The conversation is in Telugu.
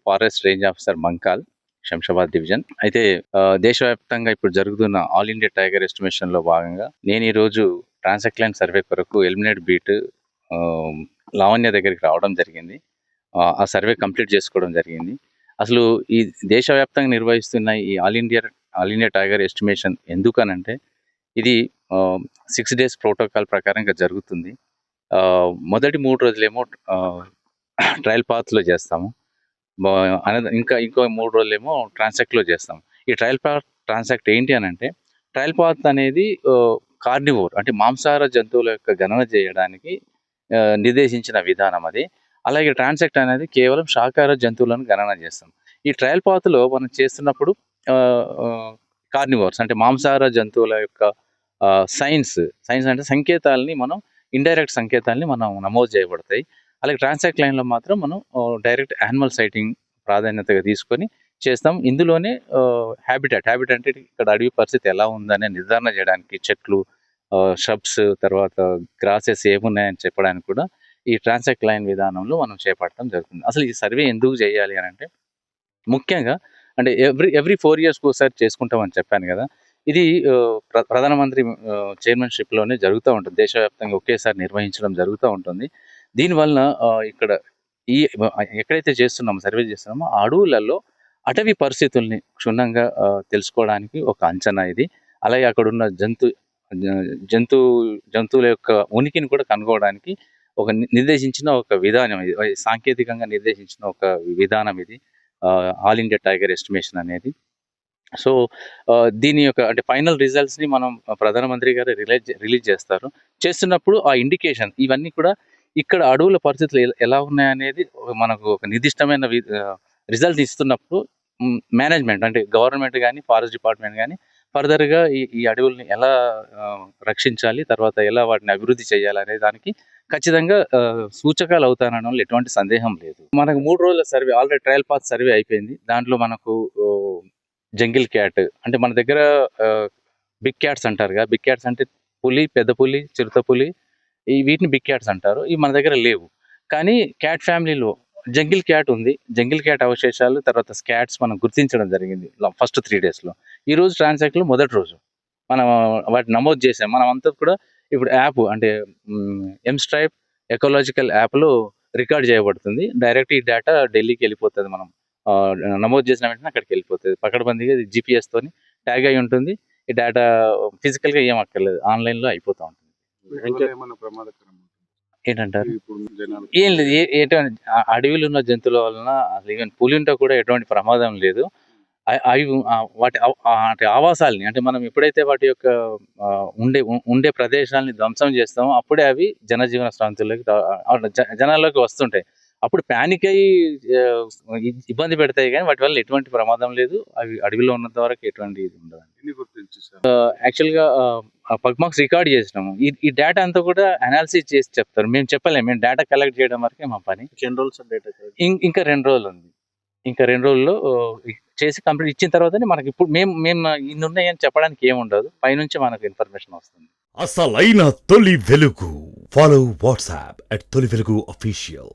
Forest range officer Mankal, Shamshabad division. అయితే దేశవ్యాప్తంగా ఇప్పుడు జరుగుతున్న ఆల్ ఇండియా టైగర్ ఎస్టిమేషన్‌లో భాగంగా నేను ఈరోజు ట్రాన్సాక్లైన్ సర్వే కొరకు ఎలిమినేట్ బీట్ లావణ్య దగ్గరికి రావడం జరిగింది. ఆ సర్వే కంప్లీట్ చేసుకోవడం జరిగింది. అసలు ఈ దేశవ్యాప్తంగా నిర్వహిస్తున్న ఈ ఆల్ ఇండియా టైగర్ ఎస్టిమేషన్ ఎందుకనంటే ఇది 6 డేస్ ప్రోటోకాల్ ప్రకారంగా జరుగుతుంది. మొదటి 3 రోజులేమో ట్రయల్ పాత్‌లో చేస్తాము. ఇంకో 3 రోజులేమో ట్రాన్సాక్ట్‌లో చేస్తాం. ఈ ట్రయల్ పాత్, ట్రాన్సాక్ట్ ఏంటి అనంటే, ట్రయల్ పాత్ అనేది కార్నివోర్ అంటే మాంసాహార జంతువుల యొక్క గణన చేయడానికి నిర్దేశించిన విధానం అది. అలాగే ట్రాన్సాక్ట్ అనేది కేవలం శాకాహార జంతువులను గణన చేస్తాం. ఈ ట్రయల్ పాత్‌లో మనం చేస్తున్నప్పుడు కార్నివోర్స్ అంటే మాంసాహార జంతువుల యొక్క సైన్స్ అంటే సంకేతాలని మనం ఇండైరెక్ట్ సంకేతాలని మనం నమోదు చేయబడతాయి. అలాగే ట్రాన్సాక్ట్ లైన్‌లో మాత్రం మనం డైరెక్ట్ యానిమల్ సైటింగ్ ప్రాధాన్యతగా తీసుకొని చేస్తాం. ఇందులోనే హ్యాబిటాట్ అంటే ఇక్కడ అడవి పరిస్థితి ఎలా ఉందనే నిర్ధారణ చేయడానికి చెట్లు, షబ్స్, తర్వాత గ్రాసెస్ ఏమున్నాయని చెప్పడానికి కూడా ఈ ట్రాన్సాక్ట్ లైన్ విధానంలో మనం చేపట్టడం జరుగుతుంది. అసలు ఈ సర్వే ఎందుకు చేయాలి అనంటే, ముఖ్యంగా అంటే ఎవ్రీ 4 ఇయర్స్‌కి ఒకసారి చేసుకుంటామని చెప్పాను కదా! ఇది ప్రధానమంత్రి చైర్మన్‌షిప్‌లోనే జరుగుతూ ఉంటుంది. దేశవ్యాప్తంగా ఒకేసారి నిర్వహించడం జరుగుతూ ఉంటుంది. దీనివలన ఇక్కడ ఎక్కడైతే చేస్తున్నామో, సర్వే చేస్తున్నామో ఆ అడవులలో అటవీ పరిస్థితుల్ని క్షుణ్ణంగా తెలుసుకోవడానికి ఒక అంచనా ఇది. అలాగే అక్కడున్న జంతువుల యొక్క ఉనికిని కూడా కనుగొనడానికి ఒక నిర్దేశించిన ఒక విధానం ఇది. సాంకేతికంగా నిర్దేశించిన ఒక విధానం ఇది ఆల్ ఇండియా టైగర్ ఎస్టిమేషన్ అనేది. సో దీని యొక్క అంటే ఫైనల్ రిజల్ట్స్‌ని మనం ప్రధానమంత్రి గారు రిలీజ్ చేస్తారు. చేస్తున్నప్పుడు ఆ ఇండికేషన్ ఇవన్నీ కూడా ఇక్కడ అడవుల పరిస్థితులు ఎలా ఉన్నాయనేది మనకు ఒక నిర్దిష్టమైన రిజల్ట్ ఇస్తున్నప్పుడు మేనేజ్మెంట్ అంటే గవర్నమెంట్ కానీ, ఫారెస్ట్ డిపార్ట్మెంట్ కానీ ఫర్దర్‌గా ఈ అడవుల్ని ఎలా రక్షించాలి, తర్వాత ఎలా వాటిని అభివృద్ధి చేయాలనే దానికి ఖచ్చితంగా సూచకాలు అవుతానడంలో ఎటువంటి సందేహం లేదు. మనకు 3 రోజుల survey already trial path survey అయిపోయింది. దాంట్లో మనకు జంగిల్ క్యాట్ అంటే మన దగ్గర బిగ్ క్యాట్స్ అంటారు కదా! బిగ్ క్యాట్స్ అంటే పులి, పెద్ద పులి, చిరుత పులి వీటిని బిగ్ క్యాట్స్ అంటారు. ఇవి మన దగ్గర లేవు. కానీ క్యాట్ ఫ్యామిలీలో జంగిల్ క్యాట్ ఉంది. జంగిల్ క్యాట్ అవశేషాలు, తర్వాత స్కాట్స్ మనం గుర్తించడం జరిగింది ఫస్ట్ 3 డేస్‌లో. ఈరోజు ట్రాన్సాక్ట్‌లో మొదటి రోజు మనం వాటిని నమోదు చేసాం. మనం అంతా కూడా ఇప్పుడు యాప్ అంటే ఎంస్ట్రైప్ ఎకాలజికల్ యాప్‌లో రికార్డ్ చేయబడుతుంది. డైరెక్ట్ ఈ డేటా ఢిల్లీకి వెళ్ళిపోతుంది. మనం నమోదు చేసిన వెంటనే అక్కడికి వెళ్ళిపోతుంది. పకడ్బందీగా ఇది జీపీఎస్‌తోని ట్యాగ్ అయి ఉంటుంది. ఈ డేటా ఫిజికల్‌గా ఏం అక్కర్లేదు, ఆన్‌లైన్‌లో అయిపోతూ ఉంటుంది. ఏంటంటారు? ఏం లేదు. ఎటువంటి అడవిలో ఉన్న జంతువుల వలన అసలు ఈవెన్ పులి ఉంటే కూడా ఎటువంటి ప్రమాదం లేదు. అవి వాటి ఆవాసాలని అంటే మనం ఎప్పుడైతే వాటి యొక్క ఉండే ప్రదేశాలని ధ్వంసం చేస్తామో అప్పుడే అవి జనజీవన స్రవంతిలోకి జనాల్లోకి వస్తుంటాయి. అప్పుడు పానిక్ అయ్యి ఇబ్బంది పెడతాయి కానీ వాటి వల్ల ఎటువంటి ప్రమాదం లేదు. అవి అడవిలో ఉన్నంత వరకు ఎటువంటి ఇది ఉండదండి. యాక్చువల్‌గా పగ్మార్క్స్ రికార్డ్ చేసినాము. ఈ డేటా అంతా కూడా అనాలిసిస్ చేసి చెప్తారు. మేము చెప్పలేము. మేము డేటా కలెక్ట్ చేయడం వరకే మా పని. ఎన్ని రోజులు సార్ డేటా కలెక్ట్? ఇంకా 2 రోజులు ఉంది. ఇంకా 2 రోజుల్లో చేసి కంప్లీట్ ఇచ్చిన తర్వాతనే మనకి ఇప్పుడు మేము ఇన్ని ఉన్నాయని చెప్పడానికి ఏముండదు. పైనుంచి మనకు ఇన్ఫర్మేషన్ వస్తుంది. అసలైన తొలి వెలుగు. ఫాలో వాట్సాప్ @తొలి వెలుగు అఫీషియల్.